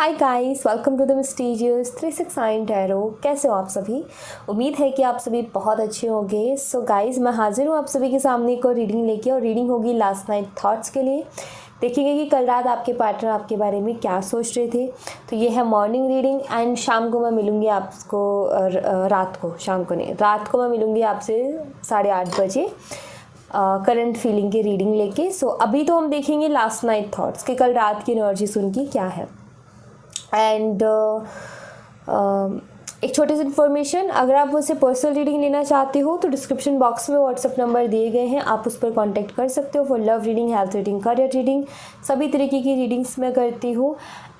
Hi guys, welcome to the mysterious 369 tarot. कैसे हो आप सभी? उम्मीद है कि आप सभी बहुत अच्छे होंगे। सो गाइस, मैं हाजिर हूँ आप सभी के सामने एक और रीडिंग लेके, और रीडिंग होगी लास्ट नाइट थॉट्स के लिए। देखेंगे कि कल रात आपके पार्टनर आपके बारे में क्या सोच रहे थे। तो ये है मॉर्निंग रीडिंग, एंड शाम को मैं मिलूँगी आपको, रात को मैं मिलूँगी आपसे 8:30 बजे करंट फीलिंग की रीडिंग लेके। सो अभी तो हम देखेंगे लास्ट नाइट थॉट्स कि कल रात की एनर्जीज उनकी क्या है। एंड एक छोटी सी इन्फॉर्मेशन, अगर आप मुझसे पर्सनल रीडिंग लेना चाहते हो तो डिस्क्रिप्शन बॉक्स में व्हाट्सअप नंबर दिए गए हैं, आप उस पर कांटेक्ट कर सकते हो for love reading, health reading, career reading, सभी तरीके की रीडिंग्स मैं करती हूँ।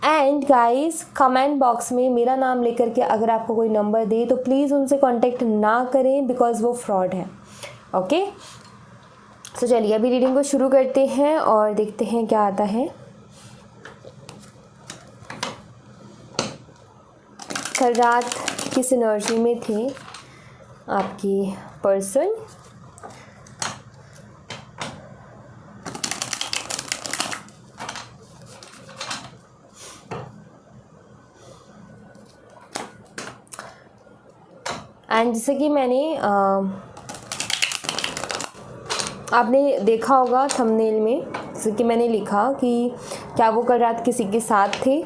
एंड गाइस, कमेंट बॉक्स में मेरा नाम लेकर के अगर आपको कोई नंबर दे तो प्लीज़ उनसे कॉन्टेक्ट ना करें, बिकॉज वो फ्रॉड है। ओके, तो चलिए अभी रीडिंग को शुरू करते हैं और देखते हैं क्या आता है। कल रात किस एनर्जी में थे आपकी पर्सन? एंड जैसे कि मैंने आपने देखा होगा थंबनेल में, जैसे कि मैंने लिखा कि क्या वो कल रात किसी के साथ थे।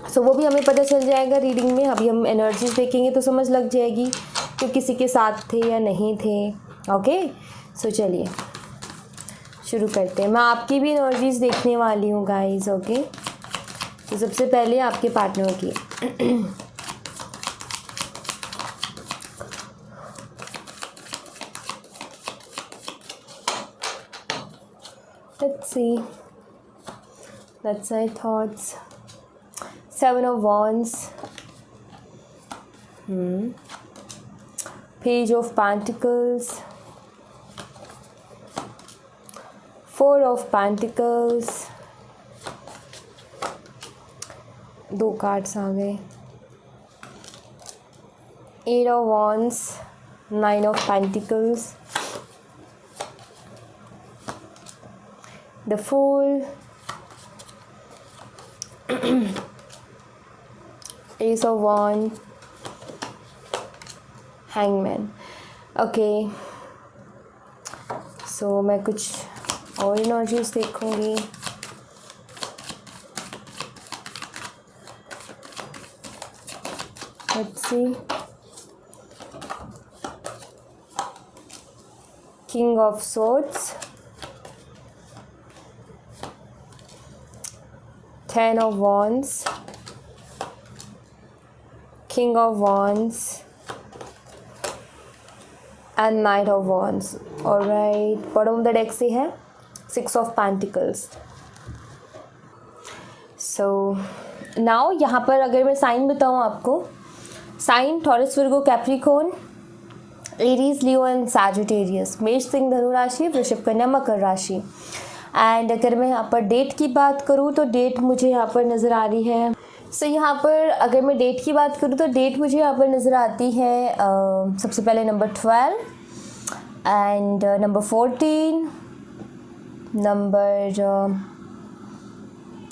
सो वो भी हमें पता चल जाएगा रीडिंग में। अभी हम एनर्जीज देखेंगे तो समझ लग जाएगी कि किसी के साथ थे या नहीं थे। ओके, सो चलिए शुरू करते हैं। मैं आपकी भी एनर्जीज देखने वाली हूँ गाइस। ओके, तो सबसे पहले आपके पार्टनर की। Let's say thoughts. 7 of Wands, Page of Pentacles, 4 of Pentacles, 2 cards आ गए, 8 of Wands, 9 of Pentacles, the Fool, Ace of Wands, Hangman। Okay, so मैं कुछ और एनर्जीज देखूंगी। Let's see, king of swords, 10 of Wands, King of Wands and Knight of Wands। Alright, bottom of the deck से है 6 of Pentacles। So now यहाँ पर अगर मैं साइन बताऊँ आपको, sign Taurus, Virgo, Capricorn, Aries, Leo and Sagittarius, मेष, सिंह, धनु राशि, वृषभ, कन्या, मकर राशि। एंड अगर मैं यहाँ पर डेट की बात करूँ तो डेट मुझे यहाँ पर नज़र आ रही है। सो यहाँ पर अगर मैं डेट की बात करूँ तो डेट मुझे यहाँ पर नज़र आती है सबसे पहले number 12 and number 14, number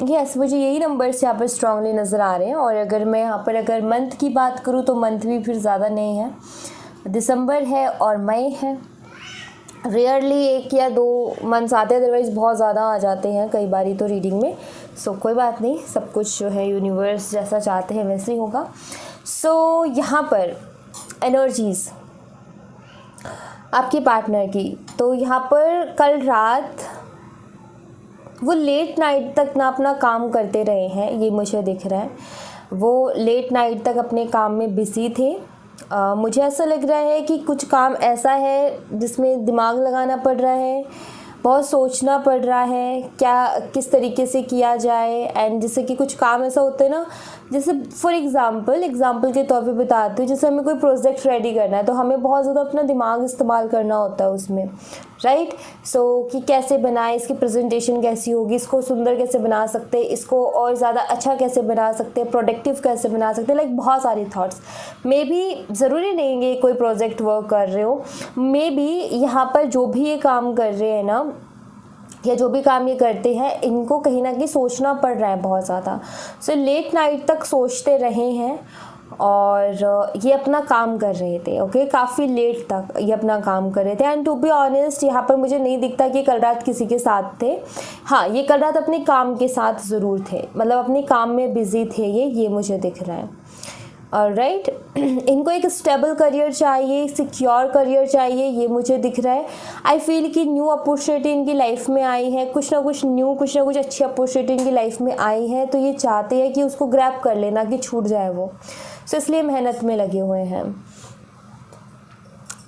yes, मुझे यही नंबर्स यहाँ पर स्ट्रांगली नज़र आ रहे हैं। और अगर मैं यहाँ पर अगर मंथ की बात करूँ तो मंथ भी फिर ज़्यादा नहीं है, दिसंबर है और मई है। रेयरली 1 या 2 मंथ्स आते हैं, अदरवाइज़ बहुत ज़्यादा आ जाते हैं कई बारी तो रीडिंग में। सो कोई बात नहीं, सब कुछ जो है यूनिवर्स जैसा चाहते हैं वैसे ही होगा। सो यहाँ पर एनर्जीज़ आपके पार्टनर की, तो यहाँ पर कल रात वो लेट नाइट तक ना अपना काम करते रहे हैं, ये मुझे दिख रहा है। वो लेट नाइट तक अपने काम में बिजी थे। मुझे ऐसा लग रहा है कि कुछ काम ऐसा है जिसमें दिमाग लगाना पड़ रहा है, बहुत सोचना पड़ रहा है क्या किस तरीके से किया जाए। एंड जैसे कि कुछ काम ऐसा होता है ना, जैसे फॉर एग्ज़ाम्पल के तौर पे बताती हूँ, जैसे हमें कोई प्रोजेक्ट रेडी करना है तो हमें बहुत ज़्यादा अपना दिमाग इस्तेमाल करना होता है उसमें, राइट। सो कि कैसे बनाए, इसकी प्रेजेंटेशन कैसी होगी, इसको सुंदर कैसे बना सकते हैं, इसको और ज़्यादा अच्छा कैसे बना सकते हैं, प्रोडक्टिव कैसे बना सकते हैं, लाइक बहुत सारी थॉट्स। मे बी ज़रूरी नहीं है कोई प्रोजेक्ट वर्क कर रहे हो, मे बी यहाँ पर जो भी ये काम कर रहे हैं ना, या जो भी काम ये करते हैं इनको कहीं ना कहीं सोचना पड़ रहा है बहुत ज़्यादा। सो लेट नाइट तक सोचते रहे हैं और ये अपना काम कर रहे थे। ओके, काफ़ी लेट तक ये अपना काम कर रहे थे। एंड टू बी ऑनेस्ट यहाँ पर मुझे नहीं दिखता कि कल रात किसी के साथ थे। हाँ, ये कल रात अपने काम के साथ ज़रूर थे, मतलब अपने काम में बिज़ी थे ये मुझे दिख रहा है। राइट इनको एक स्टेबल करियर चाहिए, सिक्योर करियर चाहिए, ये मुझे दिख रहा है। आई फील कि न्यू अपॉर्चुनिटी इनकी लाइफ में आई है, कुछ ना कुछ न्यू, कुछ ना कुछ अच्छी अपॉर्चुनिटी इनकी लाइफ में आई है, तो ये चाहते हैं कि उसको ग्रैब कर लेना, कि छूट जाए वो। सो इसलिए मेहनत में लगे हुए हैं।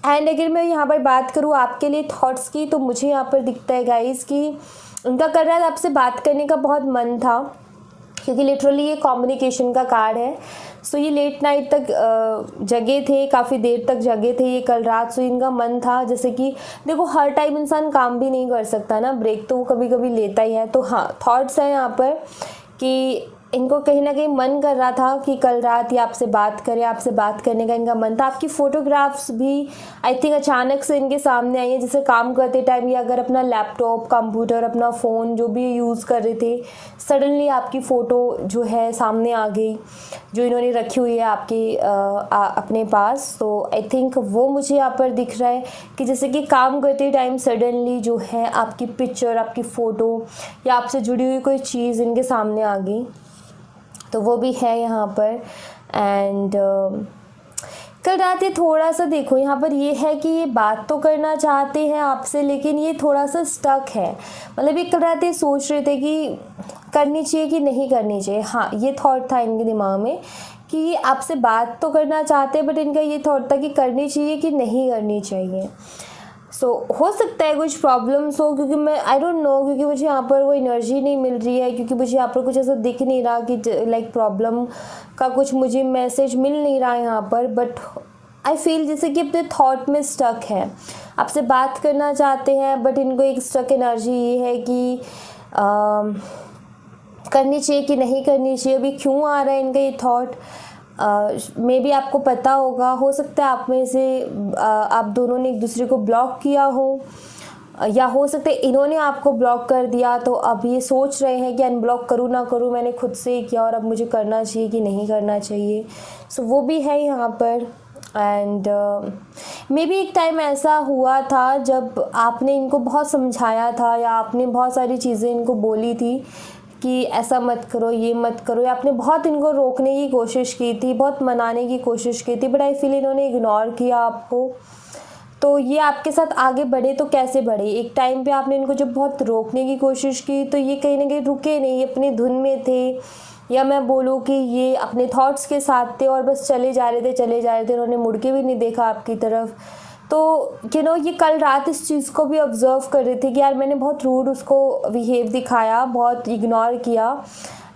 एंड अगर मैं यहाँ पर बात करूँ आपके लिए थॉट्स की, तो मुझे यहाँ पर दिखता है गाइस कि उनका कर रहा है आपसे बात करने का बहुत मन था, क्योंकि लिटरली ये कम्युनिकेशन का कार्ड है। सो ये लेट नाइट तक जगे थे, काफ़ी देर तक जगे थे ये कल रात। सो इनका मन था, जैसे कि देखो हर टाइम इंसान काम भी नहीं कर सकता ना, ब्रेक तो वो कभी कभी लेता ही है। तो हाँ, थॉट्स हैं यहाँ पर कि इनको कहीं ना कहीं मन कर रहा था कि कल रात ये आपसे बात करें, आपसे बात करने का इनका मन था। आपकी फ़ोटोग्राफ्स भी आई थिंक अचानक से इनके सामने आई है, जैसे काम करते टाइम या अगर अपना लैपटॉप, कंप्यूटर, अपना फ़ोन जो भी यूज़ कर रहे थे, सडनली आपकी फ़ोटो जो है सामने आ गई, जो इन्होंने रखी हुई है आपके अपने पास। तो आई थिंक वो मुझे यहाँ पर दिख रहा है कि जैसे कि काम करते टाइम सडनली जो है आपकी पिक्चर, आपकी फ़ोटो या आपसे जुड़ी हुई कोई चीज़ इनके सामने आ गई, तो वो भी है यहाँ पर। एंड कल रात ये थोड़ा सा देखो यहाँ पर ये है कि ये बात तो करना चाहते हैं आपसे, लेकिन ये थोड़ा सा स्टक है। मतलब ये कल रात ये सोच रहे थे कि करनी चाहिए कि नहीं करनी चाहिए। हाँ, ये थॉट था इनके दिमाग में कि ये आपसे बात तो करना चाहते हैं, बट इनका ये थॉट था कि करनी चाहिए कि नहीं करनी चाहिए। सो हो सकता है कुछ प्रॉब्लम्स हो, क्योंकि मैं आई डोंट नो, क्योंकि मुझे यहाँ पर वो एनर्जी नहीं मिल रही है, क्योंकि मुझे यहाँ पर कुछ ऐसा दिख नहीं रहा कि लाइक प्रॉब्लम का कुछ मुझे मैसेज मिल नहीं रहा है यहाँ पर। बट आई फील जैसे कि अपने थॉट में स्टक है, आपसे बात करना चाहते हैं, बट इनको एक स्टक एनर्जी ये है कि करनी चाहिए कि नहीं करनी चाहिए। अभी क्यों आ रहा है इनका ये थॉट, मे बी आपको पता होगा, हो सकता है आप में से आप दोनों ने एक दूसरे को ब्लॉक किया हो, या हो सकता है इन्होंने आपको ब्लॉक कर दिया, तो अब ये सोच रहे हैं कि अनब्लॉक करूँ ना करूँ, मैंने खुद से ही किया और अब मुझे करना चाहिए कि नहीं करना चाहिए। सो वो भी है यहाँ पर। एंड मे बी एक टाइम ऐसा हुआ था जब आपने इनको बहुत समझाया था, या आपने बहुत सारी चीज़ें इनको बोली थी कि ऐसा मत करो, ये मत करो, या आपने बहुत इनको रोकने की कोशिश की थी, बहुत मनाने की कोशिश की थी, बट आई फील इन्होंने इग्नोर किया आपको। तो ये आपके साथ आगे बढ़े तो कैसे बढ़े, एक टाइम पे आपने इनको जब बहुत रोकने की कोशिश की तो ये कहीं ना कहीं रुके नहीं, अपनी धुन में थे, या मैं बोलूँ कि ये अपने थॉट्स के साथ थे और बस चले जा रहे थे, उन्होंने मुड़ के भी नहीं देखा आपकी तरफ। तो ये कल रात इस चीज़ को भी ऑब्ज़र्व कर रहे थे कि यार मैंने बहुत रूड उसको बिहेव दिखाया, बहुत इग्नोर किया,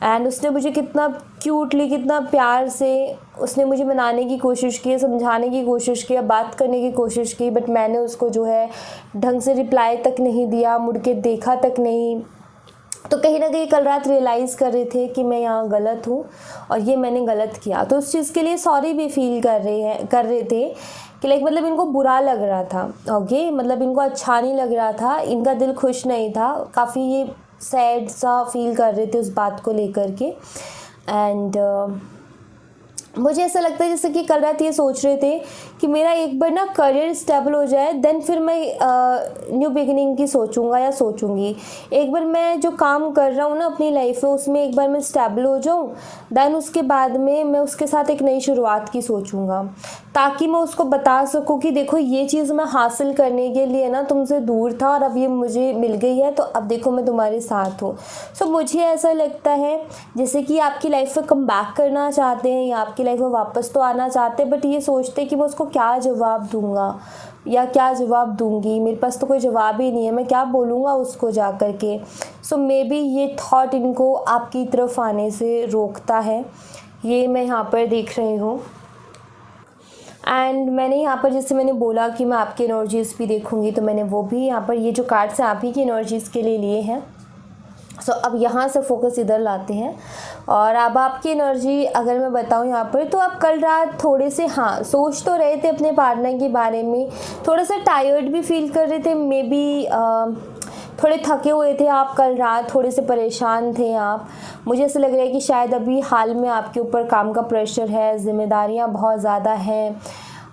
एंड उसने मुझे कितना क्यूटली, कितना प्यार से उसने मुझे मनाने की कोशिश की, समझाने की कोशिश की, बात करने की कोशिश की, बट मैंने उसको जो है ढंग से रिप्लाई तक नहीं दिया, मुड़ के देखा तक नहीं। तो कहीं ना कहीं कल रात रियलाइज़ कर रहे थे कि मैं यहाँ गलत हूँ और ये मैंने गलत किया। तो उस चीज़ के लिए सॉरी भी फील कर रहे थे कि लाइक मतलब इनको बुरा लग रहा था। ओके, मतलब इनको अच्छा नहीं लग रहा था, इनका दिल खुश नहीं था, काफ़ी ये सैड सा फील कर रहे थे उस बात को लेकर के। एंड मुझे ऐसा लगता है जैसे कि कल रात ये सोच रहे थे कि मेरा एक बार ना करियर स्टेबल हो जाए, देन फिर मैं न्यू बिगिनिंग की सोचूंगा या सोचूंगी। एक बार मैं जो काम कर रहा हूँ ना अपनी लाइफ में, उसमें एक बार मैं स्टेबल हो जाऊँ, देन उसके बाद में मैं उसके साथ एक नई शुरुआत की सोचूंगा, ताकि मैं उसको बता सकूँ कि देखो ये चीज़ मैं हासिल करने के लिए ना तुमसे दूर था और अब ये मुझे मिल गई है, तो अब देखो मैं तुम्हारे साथ हूँ। सो मुझे ऐसा लगता है जैसे कि आपकी लाइफ में कम बैक करना चाहते हैं या आपकी लाइफ में वापस तो आना चाहते हैं, बट ये सोचते हैं कि मैं उसको क्या जवाब दूंगा या क्या जवाब दूंगी, मेरे पास तो कोई जवाब ही नहीं है, मैं क्या बोलूँगा उसको जा कर के। सो मे बी ये थॉट इनको आपकी तरफ आने से रोकता है, ये मैं यहाँ पर देख रही हूँ। एंड मैंने यहाँ पर जैसे मैंने बोला कि मैं आपकी एनर्जीज़ भी देखूँगी, तो मैंने वो भी यहाँ पर ये जो कार्ड्स हैं आप ही की एनर्जीज़ के लिए लिए हैं। सो अब यहाँ से फोकस इधर लाते हैं, और अब आपकी एनर्जी अगर मैं बताऊँ यहाँ पर, तो आप कल रात थोड़े से हाँ सोच तो रहे थे अपने पार्टनर के बारे में, थोड़ा सा टायर्ड भी फील कर रहे थे, मे बी थोड़े थके हुए थे आप कल रात, थोड़े से परेशान थे आप। मुझे ऐसा लग रहा है कि शायद अभी हाल में आपके ऊपर काम का प्रेशर है, ज़िम्मेदारियाँ बहुत ज़्यादा हैं,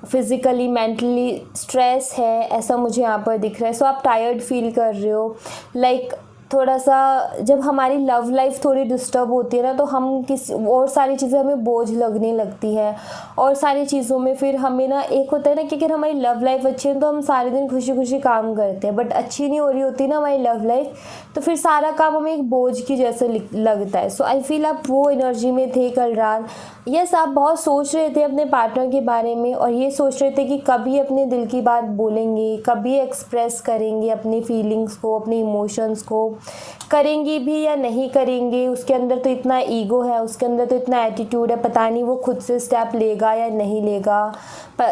फिज़िकली मेंटली स्ट्रेस है, ऐसा मुझे यहाँ पर दिख रहा है। सो आप टायर्ड फील कर रहे हो। लाइक थोड़ा सा जब हमारी लव लाइफ थोड़ी डिस्टर्ब होती है ना, तो हम किस और सारी चीज़ें हमें बोझ लगने लगती है, और सारी चीज़ों में फिर हमें ना, एक होता है ना कि अगर हमारी लव लाइफ अच्छी है तो हम सारे दिन खुशी खुशी काम करते हैं, बट अच्छी नहीं हो रही होती ना हमारी लव लाइफ, तो फिर सारा काम हमें एक बोझ की जैसे लगता है। सो आई फील आप वो एनर्जी में थे कल रात। यस, आप बहुत सोच रहे थे अपने पार्टनर के बारे में, और ये सोच रहे थे कि कभी अपने दिल की बात बोलेंगे, कभी एक्सप्रेस करेंगे अपनी फीलिंग्स को, अपने इमोशंस को, करेंगी भी या नहीं करेंगे। उसके अंदर तो इतना ईगो है, उसके अंदर तो इतना एटीट्यूड है, पता नहीं वो खुद से स्टेप लेगा या नहीं लेगा,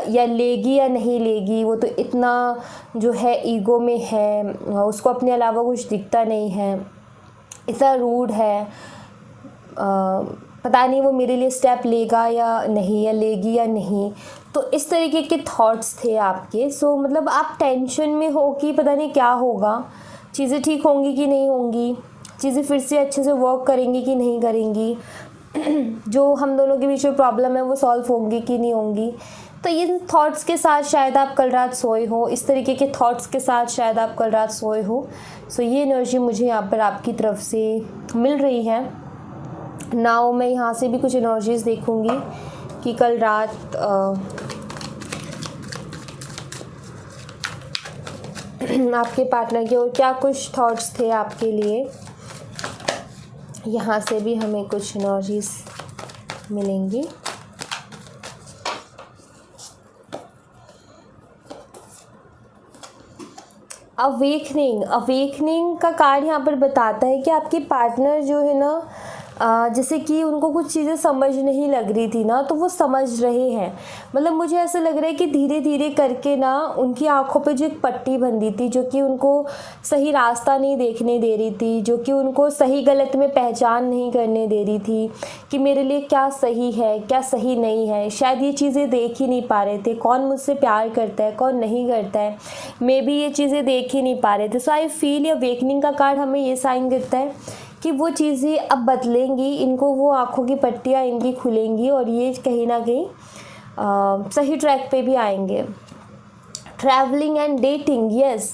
या लेगी या नहीं लेगी। वो तो इतना जो है ईगो में है, उसको अपने अलावा कुछ दिखता नहीं है, इतना रूड है, पता नहीं वो मेरे लिए स्टेप लेगा या नहीं, या लेगी या नहीं। तो इस तरीके के थॉट्स थे आपके। सो मतलब आप टेंशन में हो कि पता नहीं क्या होगा, चीज़ें ठीक होंगी कि नहीं होंगी, चीज़ें फिर से अच्छे से वर्क करेंगी कि नहीं करेंगी, जो हम दोनों के बीच में प्रॉब्लम है वो सॉल्व होंगी कि नहीं होंगी। तो इन थॉट्स के साथ शायद आप कल रात सोए हो, इस तरीके के थॉट्स के साथ शायद आप कल रात सोए हो। सो ये एनर्जी मुझे यहाँ पर आपकी तरफ से मिल रही है। नाउ मैं यहाँ से भी कुछ एनर्जीज देखूँगी कि कल रात आपके पार्टनर के और क्या कुछ थॉट्स थे आपके लिए। यहाँ से भी हमें कुछ एनर्जीज मिलेंगी। अवेकनिंग का कार्ड यहाँ पर बताता है कि आपके पार्टनर जो है ना, जैसे कि उनको कुछ चीज़ें समझ नहीं लग रही थी ना, तो वो समझ रहे हैं। मतलब मुझे ऐसा लग रहा है कि धीरे धीरे करके ना उनकी आंखों पे जो एक पट्टी बंधी थी, जो कि उनको सही रास्ता नहीं देखने दे रही थी, जो कि उनको सही गलत में पहचान नहीं करने दे रही थी कि मेरे लिए क्या सही है क्या सही नहीं है। शायद ये चीज़ें देख ही नहीं पा रहे थे, कौन मुझसे प्यार करता है कौन नहीं करता है, मे बी ये चीज़ें देख ही नहीं पा रहे थे। सो आई फील ये अवेकनिंग का कार्ड हमें ये साइन देता है कि वो चीज़ें अब बदलेंगी, इनको वो आँखों की पट्टियाँ इनकी खुलेंगी, और ये कहीं ना कहीं सही ट्रैक पे भी आएंगे। ट्रैवलिंग एंड डेटिंग, यस,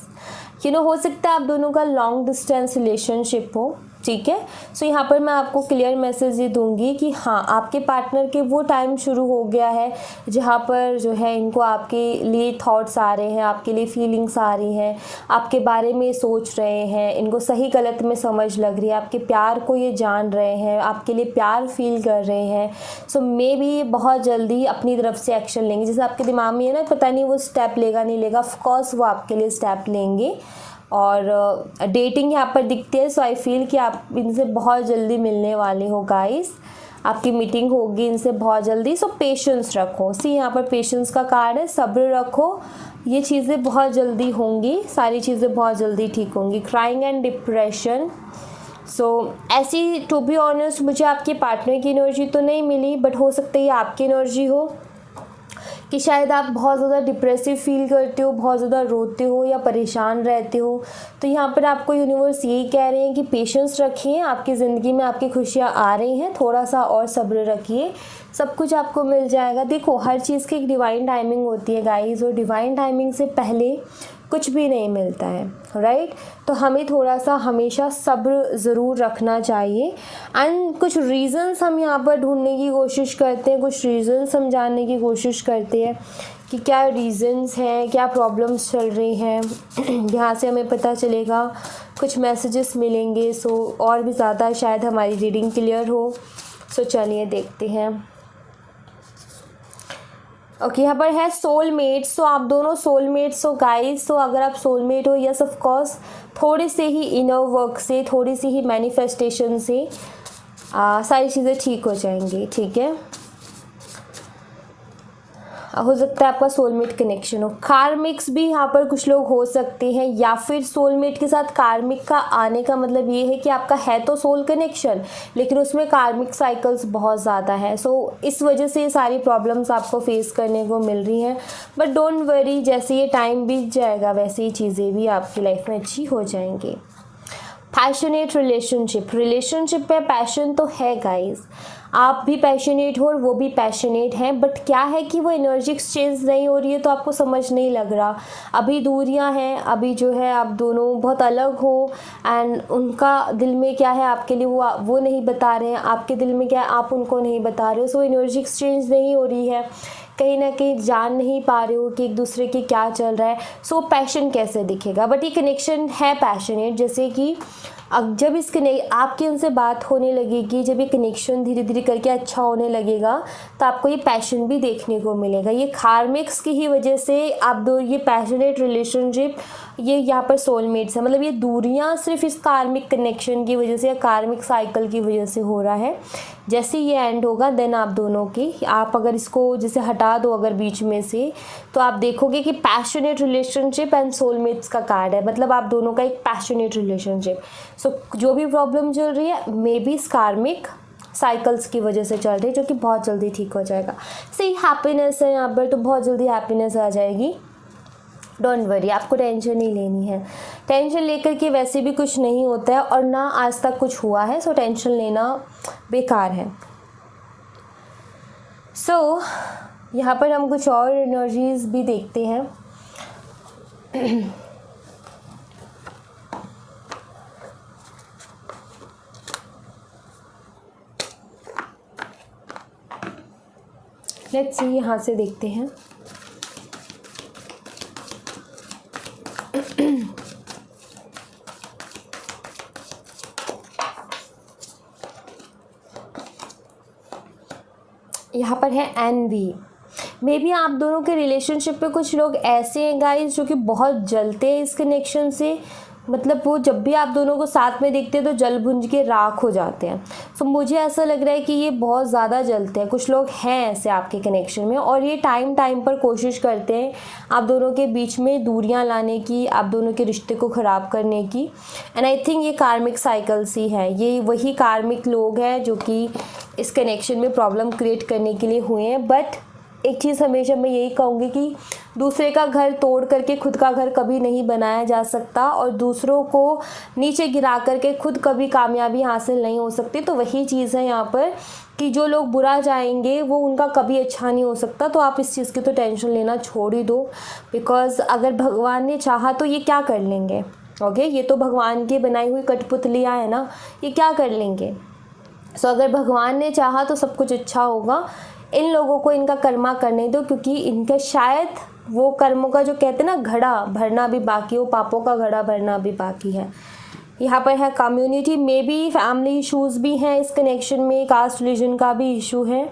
हो सकता है आप दोनों का लॉन्ग डिस्टेंस रिलेशनशिप हो, ठीक है। सो यहाँ पर मैं आपको क्लियर मैसेज ये दूंगी कि हाँ, आपके पार्टनर के वो टाइम शुरू हो गया है जहाँ पर जो है इनको आपके लिए थॉट्स आ रहे हैं, आपके लिए फीलिंग्स आ रही हैं, आपके बारे में सोच रहे हैं, इनको सही गलत में समझ लग रही है, आपके प्यार को ये जान रहे हैं, आपके लिए प्यार फील कर रहे हैं। सो मे बी बहुत जल्दी अपनी तरफ से एक्शन लेंगे। जैसे आपके दिमाग में है ना, पता नहीं वो स्टेप लेगा नहीं लेगा, ऑफकोर्स वो आपके लिए स्टेप लेंगे। और डेटिंग यहाँ पर दिखती है। सो आई फील कि आप इनसे बहुत जल्दी मिलने वाले हो गाइस, आपकी मीटिंग होगी इनसे बहुत जल्दी। सो पेशेंस रखो। यहाँ पर पेशेंस का कार्ड है, सब्र रखो, ये चीज़ें बहुत जल्दी होंगी, सारी चीज़ें बहुत जल्दी ठीक होंगी। क्राइंग एंड डिप्रेशन, सो ऐसी टू बी ऑनेस्ट मुझे आपके पार्टनर की एनर्जी तो नहीं मिली, बट हो सकता है ये आपकी एनर्जी हो कि शायद आप बहुत ज़्यादा डिप्रेसिव फील करते हो, बहुत ज़्यादा रोते हो या परेशान रहते हो। तो यहाँ पर आपको यूनिवर्स यही कह रहे हैं कि पेशेंस रखिए, आपकी ज़िंदगी में आपकी खुशियाँ आ रही हैं, थोड़ा सा और सब्र रखिए, सब कुछ आपको मिल जाएगा। देखो, हर चीज़ की एक डिवाइन टाइमिंग होती है गाइस, और डिवाइन टाइमिंग से पहले कुछ भी नहीं मिलता है, राइट। तो हमें थोड़ा सा हमेशा सब्र ज़रूर रखना चाहिए। एंड कुछ रीज़न्स हम यहाँ पर ढूंढने की कोशिश करते हैं, कुछ रीज़न्स हम जानने की कोशिश करते हैं कि क्या रीज़न्स हैं, क्या प्रॉब्लम्स चल रही हैं। यहाँ से हमें पता चलेगा, कुछ मैसेजेस मिलेंगे। सो और भी ज़्यादा शायद हमारी रीडिंग क्लियर हो। सो चलिए देखते हैं। ओके, यहाँ पर है सोलमेट। सो आप दोनों सोलमेट्स हो गाइस। सो अगर आप सोलमेट हो, यस ऑफ कोर्स, थोड़े से ही इनर वर्क से, थोड़ी सी ही मैनिफेस्टेशन से सारी चीज़ें ठीक हो जाएंगी, ठीक है। हो सकता है आपका सोलमेट कनेक्शन हो। कार्मिक्स भी यहाँ पर कुछ लोग हो सकते हैं, या फिर सोलमेट के साथ कार्मिक का आने का मतलब ये है कि आपका है तो सोल कनेक्शन, लेकिन उसमें कार्मिक साइकिल्स बहुत ज़्यादा है। सो इस वजह से ये सारी प्रॉब्लम्स आपको फेस करने को मिल रही हैं। बट डोंट वरी, जैसे ये टाइम बीत जाएगा वैसे ही चीज़ें भी आपकी लाइफ में अच्छी हो जाएंगी। पैशनेट रिलेशनशिप में पैशन तो है गाइस, आप भी पैशनेट हो और वो भी पैशनेट हैं, बट क्या है कि वो एनर्जी एक्सचेंज नहीं हो रही है, तो आपको समझ नहीं लग रहा। अभी दूरियां हैं, अभी जो है आप दोनों बहुत अलग हो, एंड उनका दिल में क्या है आपके लिए वो नहीं बता रहे हैं, आपके दिल में क्या है आप उनको नहीं बता रहे हो। सो एनर्जी एक्सचेंज नहीं हो रही है, कहीं ना कहीं जान नहीं पा रहे हो कि एक दूसरे के क्या चल रहा है। सो पैशन कैसे दिखेगा, बट ये कनेक्शन है पैशनेट। जैसे कि अब जब आपकी उनसे बात होने लगेगी, जब ये कनेक्शन धीरे धीरे करके अच्छा होने लगेगा, तो आपको ये पैशन भी देखने को मिलेगा। ये कार्मिक्स की ही वजह से आप दो, ये पैशनेट रिलेशनशिप, ये यहाँ पर सोलमेट्स है, मतलब ये दूरियाँ सिर्फ इस कार्मिक कनेक्शन की वजह से या कार्मिक साइकिल की वजह से हो रहा है। जैसे ये एंड होगा देन आप दोनों की, आप अगर इसको जैसे हटा दो अगर बीच में से, तो आप देखोगे कि पैशनेट रिलेशनशिप एंड सोलमेट्स का कार्ड है, मतलब आप दोनों का एक पैशनेट रिलेशनशिप। सो जो भी प्रॉब्लम चल रही है मे बी कार्मिक साइकिल्स की वजह से चल रही है, जो कि बहुत जल्दी ठीक हो जाएगा। सही हैप्पीनेस है यहाँ पर, तो बहुत जल्दी हैप्पीनेस आ जाएगी। डोंट वरी, आपको टेंशन नहीं लेनी है। टेंशन लेकर के वैसे भी कुछ नहीं होता है, और ना आज तक कुछ हुआ है, सो टेंशन लेना बेकार है। सो यहाँ पर हम कुछ और एनर्जीज भी देखते हैं। लेट्स सी, यहाँ से देखते हैं। यहाँ पर है एनवी। मे बी आप दोनों के रिलेशनशिप पे कुछ लोग ऐसे हैं गाइस जो कि बहुत जलते हैं इस कनेक्शन से, मतलब वो जब भी आप दोनों को साथ में देखते हैं तो जल भुंज के राख हो जाते हैं। सो मुझे ऐसा लग रहा है कि ये बहुत ज़्यादा जलते हैं, कुछ लोग हैं ऐसे आपके कनेक्शन में, और ये टाइम पर कोशिश करते हैं आप दोनों के बीच में दूरियां लाने की, आप दोनों के रिश्ते को ख़राब करने की। एंड आई थिंक ये कार्मिक साइकिल्स ही है, ये वही कार्मिक लोग हैं जो कि इस कनेक्शन में प्रॉब्लम क्रिएट करने के लिए हुए हैं। बट एक चीज़ हमेशा मैं यही कहूँगी कि दूसरे का घर तोड़ करके खुद का घर कभी नहीं बनाया जा सकता, और दूसरों को नीचे गिरा करके खुद कभी कामयाबी हासिल नहीं हो सकती। तो वही चीज़ है यहाँ पर कि जो लोग बुरा जाएंगे वो उनका कभी अच्छा नहीं हो सकता। तो आप इस चीज़ की तो टेंशन लेना छोड़ ही दो, बिकॉज़ अगर भगवान ने चाहा तो ये क्या कर लेंगे। ओके, ये तो भगवान की बनाई हुई कठपुतलियाँ है ना, ये क्या कर लेंगे। सो अगर भगवान ने चाहा तो सब कुछ अच्छा होगा। इन लोगों को इनका कर्मा करने दो, क्योंकि इनका शायद वो कर्मों का जो कहते हैं ना घड़ा भरना भी बाकी हो, पापों का घड़ा भरना भी बाकी है। यहाँ पर है community, may be family issues भी हैं इस कनेक्शन में, कास्ट रिलीजन का भी इशू है।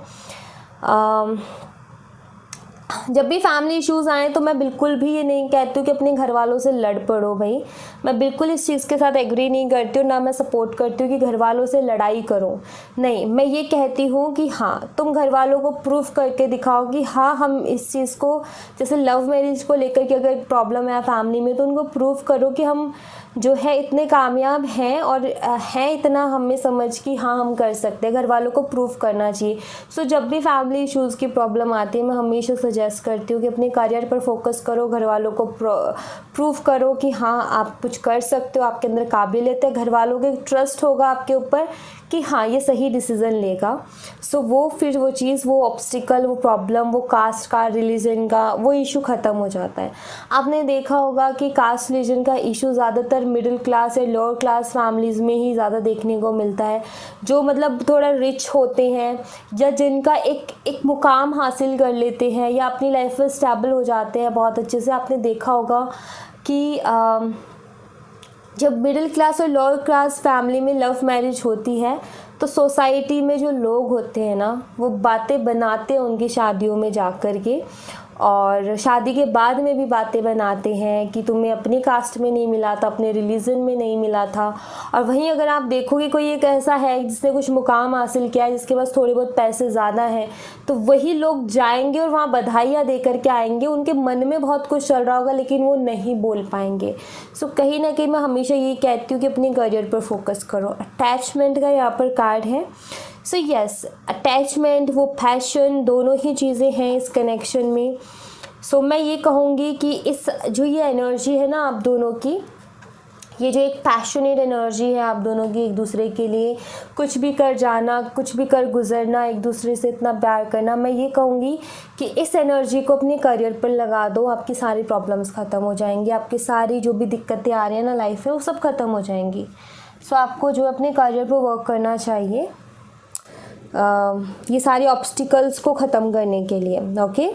जब भी फैमिली इश्यूज़ आए तो मैं बिल्कुल भी ये नहीं कहती हूँ कि अपने घर वालों से लड़ पड़ो भाई, मैं बिल्कुल इस चीज़ के साथ एग्री नहीं करती हूँ, ना मैं सपोर्ट करती हूँ कि घर वालों से लड़ाई करो। नहीं, मैं ये कहती हूँ कि हाँ, तुम घर वालों को प्रूफ करके दिखाओ कि हाँ हम इस चीज़ को, जैसे लव मैरिज को लेकर के अगर प्रॉब्लम है फैमिली में, तो उनको प्रूफ करो कि हम जो है इतने कामयाब हैं और हैं इतना हमें समझ कि हाँ हम कर सकते हैं। घर वालों को प्रूफ करना चाहिए। सो जब भी फैमिली इश्यूज़ की प्रॉब्लम आती है, मैं हमेशा सजेस्ट करती हूँ कि अपने करियर पर फोकस करो, घर वालों को प्रूफ करो कि हाँ आप कुछ कर सकते हो, आपके अंदर काबिलियत है, घर वालों के ट्रस्ट होगा आपके ऊपर कि हाँ ये सही डिसीज़न लेगा। सो वो फिर वो चीज़, वो ऑब्स्टिकल, वो प्रॉब्लम, वो कास्ट का, रिलीजन का वो इशू ख़त्म हो जाता है। आपने देखा होगा कि कास्ट रिलीजन का इशू ज़्यादातर मिडिल क्लास या लोअर क्लास फैमिलीज़ में ही ज़्यादा देखने को मिलता है, जो मतलब थोड़ा रिच होते हैं या जिनका एक मुकाम हासिल कर लेते हैं या अपनी लाइफ में स्टेबल हो जाते हैं बहुत अच्छे से। आपने देखा होगा कि जब मिडिल क्लास और लोअर क्लास फैमिली में लव मैरिज होती है तो सोसाइटी में जो लोग होते हैं ना, वो बातें बनाते हैं उनकी शादियों में जा कर के, और शादी के बाद में भी बातें बनाते हैं कि तुम्हें अपनी कास्ट में नहीं मिला था, अपने रिलीजन में नहीं मिला था। और वहीं अगर आप देखोगे कोई एक ऐसा है जिसने कुछ मुकाम हासिल किया है, जिसके पास थोड़े बहुत पैसे ज़्यादा हैं, तो वही लोग जाएंगे और वहाँ बधाइयाँ दे करके आएंगे। उनके मन में बहुत कुछ चल रहा होगा लेकिन वो नहीं बोल पाएंगे। सो कहीं ना कहीं मैं हमेशा ये कहती हूँ कि अपने करियर पर फोकस करो। अटैचमेंट का यहाँ पर कार्ड है। सो यस, अटैचमेंट, वो पैशन, दोनों ही चीज़ें हैं इस कनेक्शन में। सो मैं ये कहूँगी कि इस जो ये एनर्जी है ना आप दोनों की, ये जो एक पैशनेट एनर्जी है आप दोनों की एक दूसरे के लिए, कुछ भी कर जाना, कुछ भी कर गुजरना, एक दूसरे से इतना प्यार करना, मैं ये कहूँगी कि इस एनर्जी को अपने करियर पर लगा दो। आपकी सारी प्रॉब्लम्स ख़त्म हो जाएंगी, आपकी सारी जो भी दिक्कतें आ रही हैं ना लाइफ में वो सब ख़त्म हो जाएंगी। सो आपको जो अपने करियर पर वर्क करना चाहिए ये सारे ऑब्स्टिकल्स को ख़त्म करने के लिए। ओके,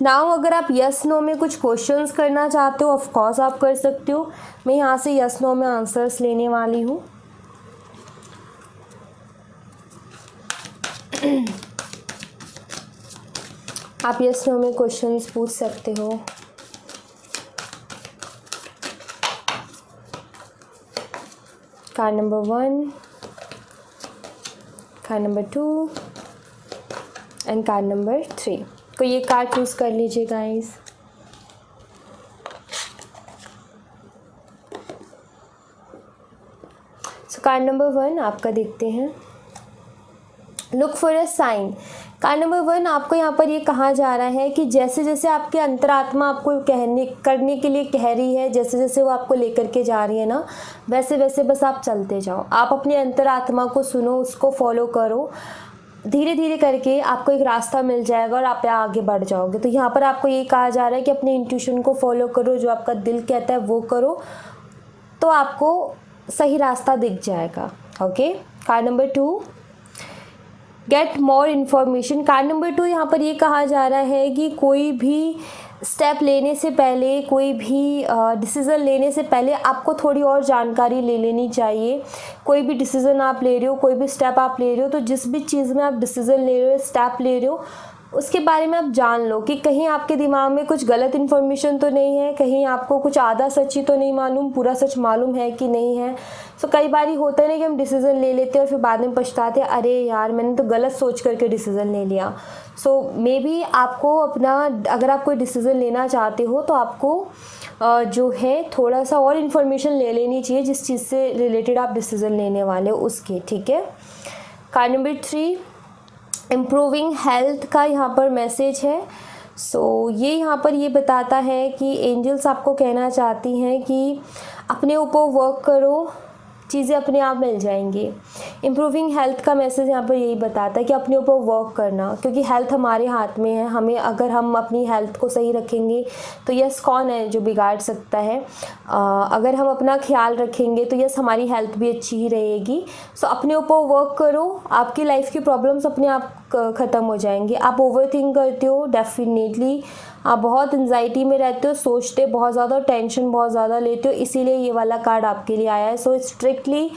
नाउ अगर आप यस नो में कुछ क्वेश्चंस करना चाहते हो ऑफ कोर्स आप कर सकते हो। मैं यहाँ से यस नो में आंसर्स लेने वाली हूँ। आप यस नो में क्वेश्चंस पूछ सकते हो। Card number 1, card number 2 and card number 3। तो ये कार्ड चूज़ कर लीजिए गाइस। सो कार्ड नंबर 1 आपका देखते हैं। Look for a sign. Card number 1 आपको यहाँ पर ये कहा जा रहा है कि जैसे जैसे आपके अंतरात्मा आपको करने के लिए कह रही है, जैसे जैसे वो आपको लेकर के जा रही है ना, वैसे वैसे बस आप चलते जाओ। आप अपने अंतरात्मा को सुनो, उसको फॉलो करो। धीरे धीरे करके आपको एक रास्ता मिल जाएगा और आप आगे बढ़ जाओगे। तो यहाँ पर आपको ये कहा जा रहा है कि अपने इंट्यूशन को फॉलो करो, जो आपका दिल कहता है वो करो, तो आपको सही रास्ता दिख जाएगा। Okay, card number 2, get more information. Card number 2 यहाँ पर ये कहा जा रहा है कि कोई भी स्टेप लेने से पहले, कोई भी डिसीज़न लेने से पहले आपको थोड़ी और जानकारी ले लेनी चाहिए। कोई भी डिसीज़न आप ले रहे हो, कोई भी स्टेप आप ले रहे हो, तो जिस भी चीज़ में आप डिसीज़न ले रहे हो, स्टेप ले रहे हो, उसके बारे में आप जान लो कि कहीं आपके दिमाग में कुछ गलत इन्फॉर्मेशन तो नहीं है, कहीं आपको कुछ आधा सच्ची तो नहीं मालूम, पूरा सच मालूम है कि नहीं है। सो कई बार होता है ना कि हम डिसीज़न ले लेते हैं और फिर बाद में पछताते हैं, अरे यार मैंने तो गलत सोच करके डिसीज़न ले लिया। सो मे बी आपको अपना, अगर आप कोई डिसीज़न लेना चाहते हो तो आपको जो है थोड़ा सा और इन्फॉर्मेशन ले लेनी चाहिए जिस चीज़ से रिलेटेड आप डिसीज़न लेने वाले हो उसके। ठीक है, कार्ड नंबर 3, इम्प्रूविंग हेल्थ का यहाँ पर मैसेज है। सो ये यहाँ पर ये बताता है कि एंजल्स आपको कहना चाहती हैं कि अपने ऊपर वर्क करो, चीज़ें अपने आप मिल जाएंगी। इम्प्रूविंग हेल्थ का मैसेज यहाँ पर यही बताता है कि अपने ऊपर वर्क करना, क्योंकि हेल्थ हमारे हाथ में है। हमें, अगर हम अपनी हेल्थ को सही रखेंगे तो यस, कौन है जो बिगाड़ सकता है। अगर हम अपना ख्याल रखेंगे तो यस, हमारी हेल्थ भी अच्छी ही रहेगी। सो अपने ऊपर वर्क करो, आपकी लाइफ की प्रॉब्लम्स अपने आप ख़त्म हो जाएंगी। आप ओवर थिंक करते हो, डेफिनेटली आप बहुत एंजाइटी में रहते हो, सोचते बहुत ज़्यादा, टेंशन बहुत ज़्यादा लेते हो, इसीलिए ये वाला कार्ड आपके लिए आया है। सो स्ट्रिक्टली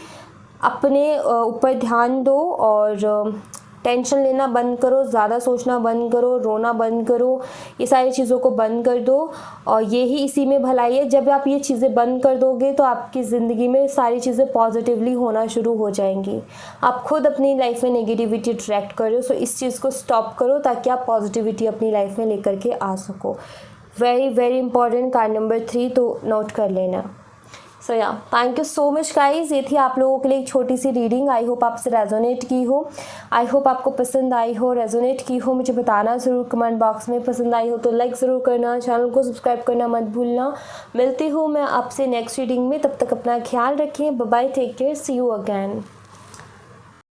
अपने ऊपर ध्यान दो और टेंशन लेना बंद करो, ज़्यादा सोचना बंद करो, रोना बंद करो, ये सारी चीज़ों को बंद कर दो। और ये ही इसी में भलाई है। जब आप ये चीज़ें बंद कर दोगे तो आपकी ज़िंदगी में सारी चीज़ें पॉजिटिवली होना शुरू हो जाएंगी। आप खुद अपनी लाइफ में नेगेटिविटी अट्रैक्ट कर रहे हो, सो इस चीज़ को स्टॉप करो ताकि आप पॉजिटिविटी अपनी लाइफ में लेकर के आ सको। Very very important card number 3, तो नोट कर लेना। सो या, thank you so much guys. ये थी आप लोगों के लिए एक छोटी सी रीडिंग। आई होप आपसे रेजोनेट की हो, आई होप आपको पसंद आई हो, रेजोनेट की हो। मुझे बताना ज़रूर कमेंट बॉक्स में। पसंद आई हो तो लाइक ज़रूर करना, चैनल को सब्सक्राइब करना मत भूलना। मिलती हूँ मैं आपसे नेक्स्ट रीडिंग में, तब तक अपना ख्याल रखें। Bye bye, take care, see you again.